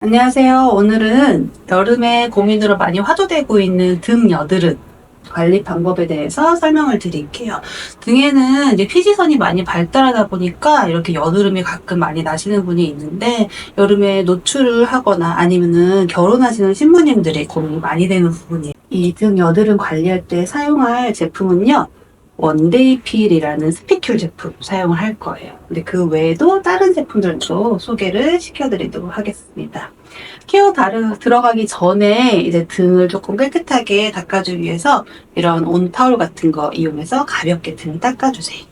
안녕하세요. 오늘은 여름에 고민으로 많이 화두되고 있는 등 여드름 관리 방법에 대해서 설명을 드릴게요. 등에는 이제 피지선이 많이 발달하다 보니까 이렇게 여드름이 가끔 많이 나시는 분이 있는데, 여름에 노출을 하거나 아니면은 결혼하시는 신부님들이 고민이 많이 되는 부분이에요. 이 등 여드름 관리할 때 사용할 제품은요, 원데이 필이라는 스피큘 제품 사용을 할 거예요. 근데 그 외에도 다른 제품들도 소개를 시켜드리도록 하겠습니다. 케어 들어가기 전에 이제 등을 조금 깨끗하게 닦아주기 위해서 이런 온타올 같은 거 이용해서 가볍게 등을 닦아주세요.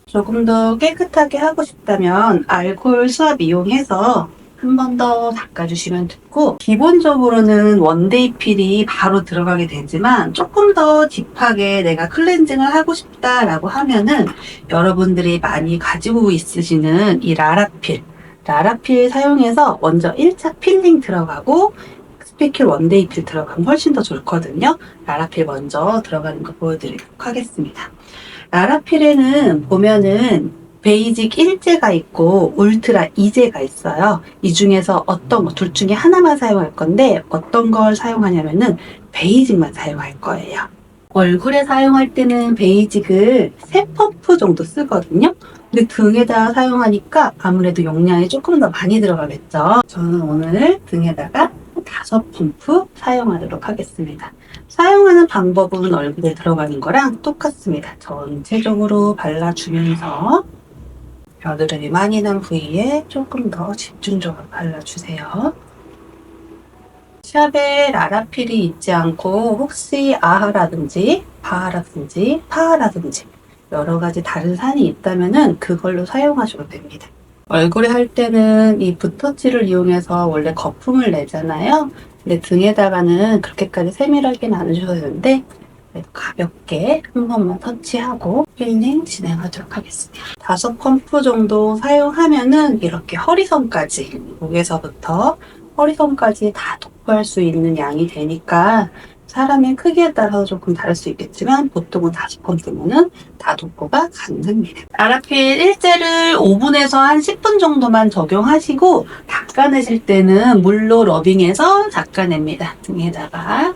조금 더 깨끗하게 하고 싶다면 알코올 수압 이용해서 한 번 더 닦아주시면 되고, 기본적으로는 원데이 필이 바로 들어가게 되지만 조금 더 딥하게 내가 클렌징을 하고 싶다라고 하면은 여러분들이 많이 가지고 있으시는 이 라라필 사용해서 먼저 1차 필링 들어가고 스피큘 원데이 필 들어가면 훨씬 더 좋거든요. 라라필 먼저 들어가는 거 보여드리도록 하겠습니다. 라라필에는 보면은 베이직 1제가 있고 울트라 2제가 있어요. 이 중에서 둘 중에 하나만 사용할 건데, 어떤 걸 사용하냐면은 베이직만 사용할 거예요. 얼굴에 사용할 때는 베이직을 3펌프 정도 쓰거든요. 근데 등에다 사용하니까 아무래도 용량이 조금 더 많이 들어가겠죠. 저는 오늘 등에다가 5펌프 사용하도록 하겠습니다. 사용하는 방법은 얼굴에 들어가는 거랑 똑같습니다. 전체적으로 발라주면서 여드름이 많이 난 부위에 조금 더 집중적으로 발라주세요. 샵에 라라필이 있지 않고 혹시 아하라든지 바하라든지 파하라든지 여러 가지 다른 산이 있다면은 그걸로 사용하셔도 됩니다. 얼굴에 할 때는 이 붓터치를 이용해서 원래 거품을 내잖아요. 근데 등에다가는 그렇게까지 세밀하게는 안 해주셔도 되는데, 가볍게 한 번만 터치하고 필링 진행하도록 하겠습니다. 5펌프 정도 사용하면은 이렇게 허리선까지, 목에서부터 허리선까지 다 도포할 수 있는 양이 되니까 사람의 크기에 따라서 조금 다를 수 있겠지만 보통은 5펌프면은 다 도포가 가능합니다. 라라필 1제를 5분에서 한 10분 정도만 적용하시고 닦아내실 때는 물로 러빙해서 닦아냅니다. 등에다가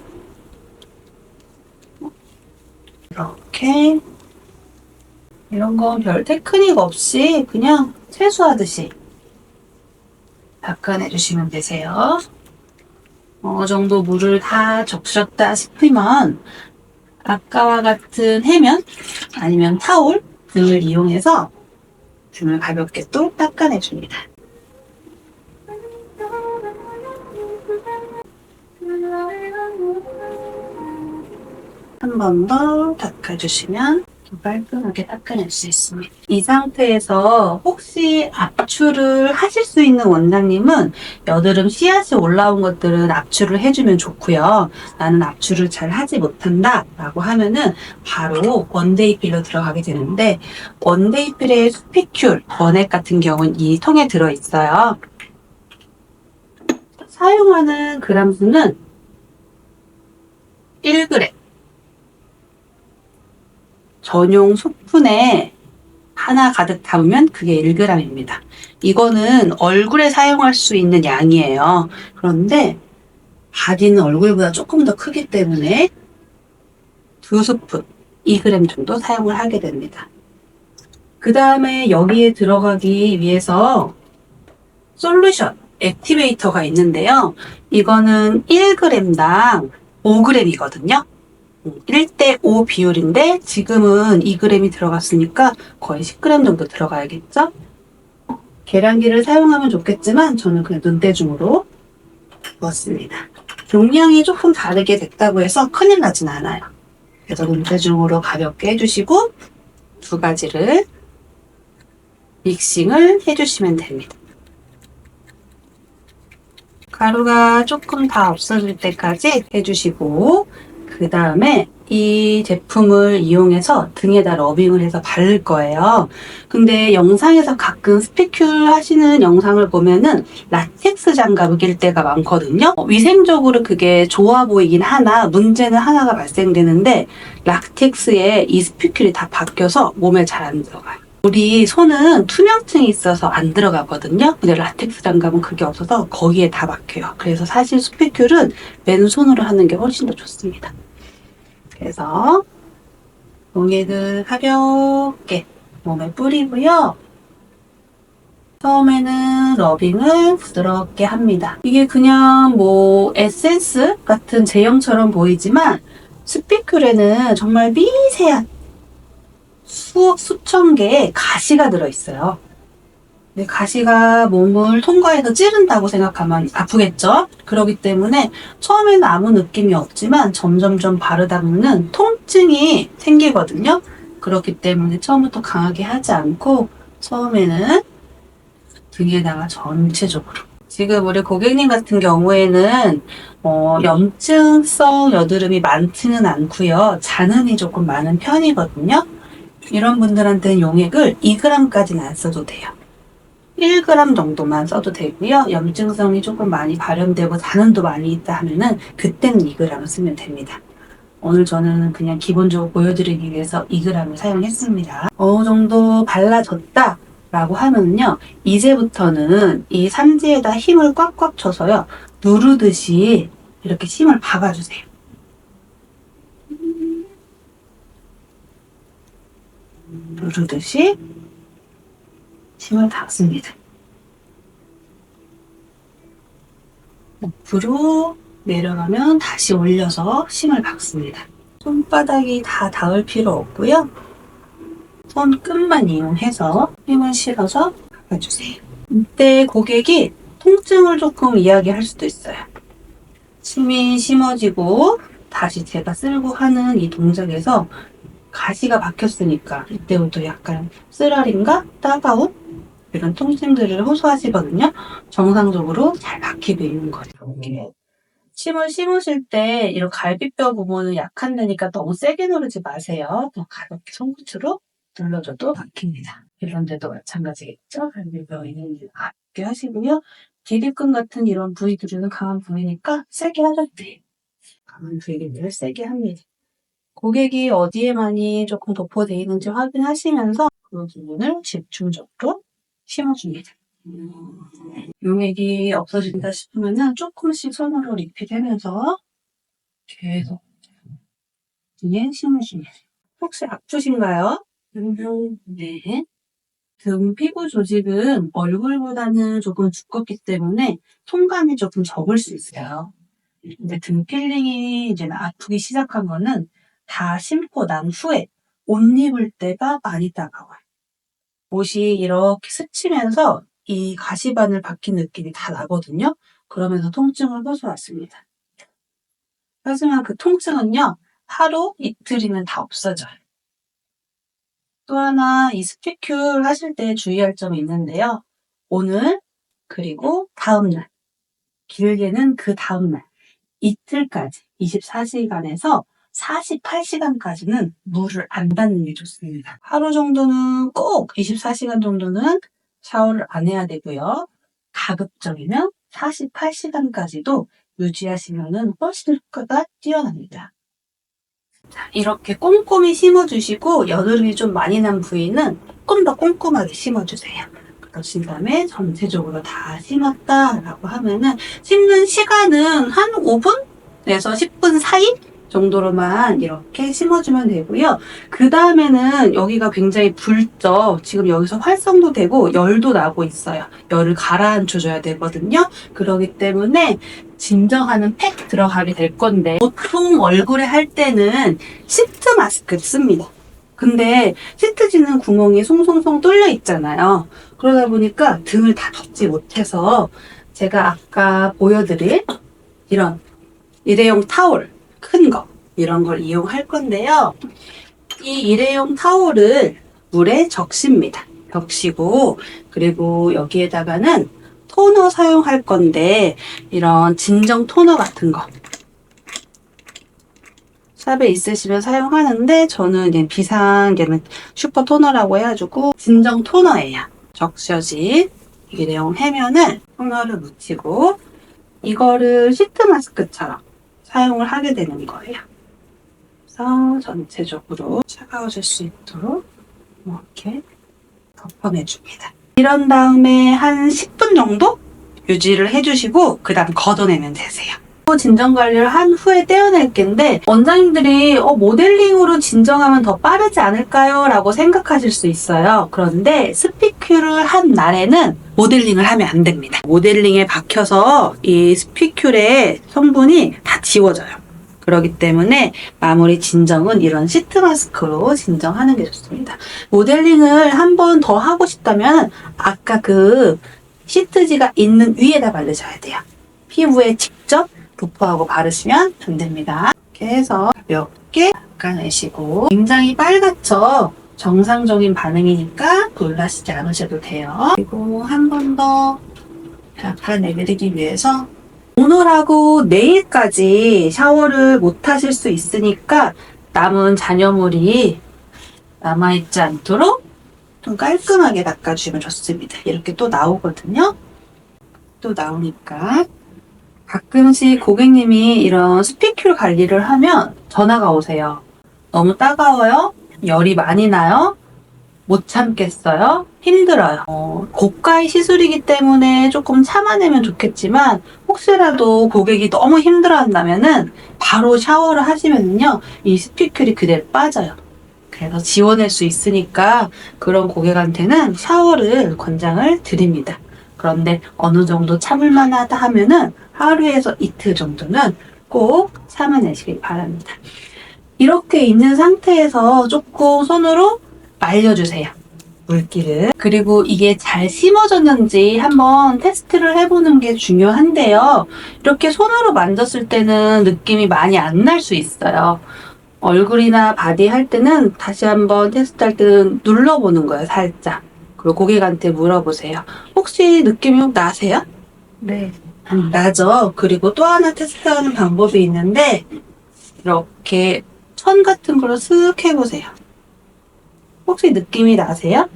이렇게, 이런 건 별 테크닉 없이 그냥 세수하듯이 닦아내주시면 되세요. 어느 정도 물을 다 적셨다 싶으면 아까와 같은 해면 아니면 타올 등을 이용해서 등을 가볍게 또 닦아내줍니다. 한 번 더 닦아주시면 깔끔하게 닦아낼 수 있습니다. 이 상태에서 혹시 압출을 하실 수 있는 원장님은 여드름 씨앗이 올라온 것들은 압출을 해주면 좋고요. 나는 압출을 잘 하지 못한다 라고 하면은 바로 원데이 필로 들어가게 되는데, 원데이 필의 스피큘 원액 같은 경우는 이 통에 들어있어요. 사용하는 그람 수는 1g, 전용 소푼에 하나 가득 담으면 그게 1g입니다. 이거는 얼굴에 사용할 수 있는 양이에요. 그런데 바디는 얼굴보다 조금 더 크기 때문에 2스푼, 2g 정도 사용을 하게 됩니다. 그 다음에 여기에 들어가기 위해서 솔루션, 액티베이터가 있는데요. 이거는 1g당 5g이거든요. 1대5 비율인데 지금은 2g이 들어갔으니까 거의 10g 정도 들어가야겠죠? 계량기를 사용하면 좋겠지만 저는 그냥 눈대중으로 부었습니다. 용량이 조금 다르게 됐다고 해서 큰일 나진 않아요. 그래서 눈대중으로 가볍게 해주시고 두 가지를 믹싱을 해주시면 됩니다. 가루가 조금 다 없어질 때까지 해주시고, 그 다음에 이 제품을 이용해서 등에다 러빙을 해서 바를 거예요. 근데 영상에서 가끔 스피큘 하시는 영상을 보면은 라텍스 장갑을 낄 때가 많거든요. 위생적으로 그게 좋아 보이긴 하나 문제는 하나가 발생되는데, 라텍스에 이 스피큘이 다 바뀌어서 몸에 잘 안 들어가요. 우리 손은 투명층이 있어서 안 들어가거든요. 근데 라텍스 장갑은 그게 없어서 거기에 다 막혀요. 그래서 사실 스피큘은 맨손으로 하는 게 훨씬 더 좋습니다. 그래서 용액을 가볍게 몸에 뿌리고요. 처음에는 러빙을 부드럽게 합니다. 이게 그냥 뭐 에센스 같은 제형처럼 보이지만 스피큘에는 정말 미세한 수천 개의 가시가 들어있어요. 근데 가시가 몸을 통과해서 찌른다고 생각하면 아프겠죠? 그렇기 때문에 처음에는 아무 느낌이 없지만 점점점 바르다 보면 통증이 생기거든요. 그렇기 때문에 처음부터 강하게 하지 않고 처음에는 등에다가 전체적으로. 지금 우리 고객님 같은 경우에는 염증성 여드름이 많지는 않고요. 잔흔이 조금 많은 편이거든요. 이런 분들한테는 용액을 2g까지는 안 써도 돼요. 1g 정도만 써도 되고요. 염증성이 조금 많이 발현되고 잔흔도 많이 있다 하면은 그때는 2g 쓰면 됩니다. 오늘 저는 그냥 기본적으로 보여드리기 위해서 2g을 사용했습니다. 어느 정도 발라졌다 라고 하면요. 이제부터는 이 삼지에다 힘을 꽉꽉 쳐서요. 누르듯이 이렇게 힘을 박아주세요. 누르듯이 힘을 박습니다. 옆으로 내려가면 다시 올려서 힘을 박습니다. 손바닥이 다 닿을 필요 없고요. 손끝만 이용해서 힘을 실어서 박아주세요. 이때 고객이 통증을 조금 이야기할 수도 있어요. 침이 심어지고 다시 제가 쓸고 하는 이 동작에서 가시가 박혔으니까 이때부터 약간 쓰라림과 따가움 이런 통증들을 호소하시거든요. 정상적으로 잘 박히고 있는 거예요. 이렇게. 침을 심으실 때 이런 갈비뼈 부분은 약한 데니까 너무 세게 누르지 마세요. 더 가볍게 손끝으로 눌러줘도 박힙니다. 이런 데도 마찬가지겠죠? 갈비뼈 있는지 가볍게 하시고요. 기립근 같은 이런 부위들은 강한 부위니까 세게 하셔도 돼요. 강한 부위들을 세게 합니다. 고객이 어디에 많이 조금 도포되어 있는지 확인하시면서 그 부분을 집중적으로 심어줍니다. 용액이 없어진다 싶으면 조금씩 손으로 리필하면서 계속 뒤에 심으십니다. 혹시 아프신가요? 네. 등 피부 조직은 얼굴보다는 조금 두껍기 때문에 통감이 조금 적을 수 있어요. 근데 등 필링이 이제 아프기 시작한 거는 다 심고 난 후에 옷 입을 때가 많이 따가워요. 옷이 이렇게 스치면서 이 가시바늘 박힌 느낌이 다 나거든요. 그러면서 통증을 호소했습니다. 하지만 그 통증은요, 하루 이틀이면 다 없어져요. 또 하나 이 스피큘 하실 때 주의할 점이 있는데요. 오늘 그리고 다음날, 길게는 그 다음날, 이틀까지 24시간에서 48시간까지는 물을 안 받는 게 좋습니다. 하루 정도는 꼭 24시간 정도는 샤워를 안 해야 되고요. 가급적이면 48시간까지도 유지하시면 훨씬 효과가 뛰어납니다. 자, 이렇게 꼼꼼히 심어주시고 여드름이 좀 많이 난 부위는 조금 더 꼼꼼하게 심어주세요. 그러신 다음에 전체적으로 다 심었다라고 하면은 심는 시간은 한 5분에서 10분 사이 정도로만 이렇게 심어주면 되고요. 그 다음에는 여기가 굉장히 붉죠. 지금 여기서 활성도 되고 열도 나고 있어요. 열을 가라앉혀줘야 되거든요. 그렇기 때문에 진정하는 팩 들어가게 될 건데 보통 얼굴에 할 때는 시트 마스크를 씁니다. 근데 시트지는 구멍이 송송송 뚫려 있잖아요. 그러다 보니까 등을 다 덮지 못해서 제가 아까 보여드린 이런 일회용 타올 큰 거 이런 걸 이용할 건데요. 이 일회용 타올을 물에 적십니다. 적시고 그리고 여기에다가는 토너 사용할 건데 이런 진정 토너 같은 거 샵에 있으시면 사용하는데 저는 이제 비상 얘는 슈퍼 토너라고 해가지고 진정 토너예요. 적셔진 일회용 해면을 토너를 묻히고 이거를 시트 마스크처럼 사용을 하게 되는 거예요. 그래서 전체적으로 차가워질 수 있도록 이렇게 덮어내줍니다. 이런 다음에 한 10분 정도 유지를 해주시고 그 다음 걷어내면 되세요. 진정 관리를 한 후에 떼어낼 텐데 원장님들이 모델링으로 진정하면 더 빠르지 않을까요? 라고 생각하실 수 있어요. 그런데 스피큘을 한 날에는 모델링을 하면 안 됩니다. 모델링에 박혀서 이 스피큘의 성분이 다 지워져요. 그렇기 때문에 마무리 진정은 이런 시트 마스크로 진정하는 게 좋습니다. 모델링을 한 번 더 하고 싶다면 아까 그 시트지가 있는 위에다 바르셔야 돼요. 피부에 직접 부프하고 바르시면 안 됩니다. 이렇게 해서 가볍게 닦아내시고 굉장히 빨갛죠? 정상적인 반응이니까 놀라시지 않으셔도 돼요. 그리고 한 번 더 닦아내드리기 위해서 오늘하고 내일까지 샤워를 못 하실 수 있으니까 남은 잔여물이 남아있지 않도록 좀 깔끔하게 닦아주시면 좋습니다. 이렇게 또 나오거든요. 또 나오니까 가끔씩 고객님이 이런 스피큘 관리를 하면 전화가 오세요. 너무 따가워요? 열이 많이 나요? 못 참겠어요? 힘들어요. 고가의 시술이기 때문에 조금 참아내면 좋겠지만 혹시라도 고객이 너무 힘들어한다면은 바로 샤워를 하시면요 이 스피큘이 그대로 빠져요. 그래서 지워낼 수 있으니까 그런 고객한테는 샤워를 권장을 드립니다. 그런데 어느 정도 참을 만하다 하면은 하루에서 이틀 정도는 꼭 참아내시길 바랍니다. 이렇게 있는 상태에서 조금 손으로 말려주세요. 물기를. 그리고 이게 잘 심어졌는지 한번 테스트를 해보는 게 중요한데요. 이렇게 손으로 만졌을 때는 느낌이 많이 안 날 수 있어요. 얼굴이나 바디 할 때는 다시 한번 테스트할 때는 눌러보는 거예요, 살짝. 그리고 고객한테 물어보세요. 혹시 느낌이 나세요? 네. 나죠. 그리고 또 하나 테스트하는 방법이 있는데 이렇게 천 같은 걸로 쓱 해보세요. 혹시 느낌이 나세요?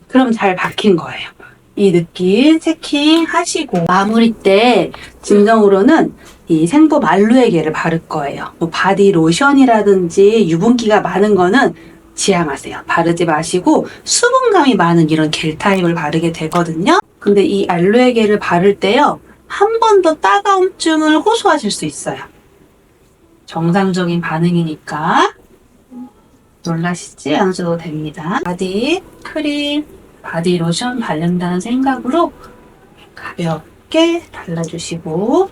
그럼 잘 박힌 거예요. 이 느낌 체킹 하시고 마무리 때 진정으로는 이 생법 알로에겔을 바를 거예요. 뭐 바디 로션이라든지 유분기가 많은 거는 지양하세요. 바르지 마시고 수분감이 많은 이런 겔 타입을 바르게 되거든요. 근데 이 알로에겔을 바를 때요. 한 번 더 따가움증을 호소하실 수 있어요. 정상적인 반응이니까 놀라시지 않으셔도 됩니다. 바디 크림, 바디 로션 바른다는 생각으로 가볍게 발라주시고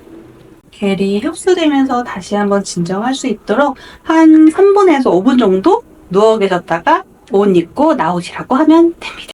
겔이 흡수되면서 다시 한번 진정할 수 있도록 한 3분에서 5분 정도 누워 계셨다가 옷 입고 나오시라고 하면 됩니다.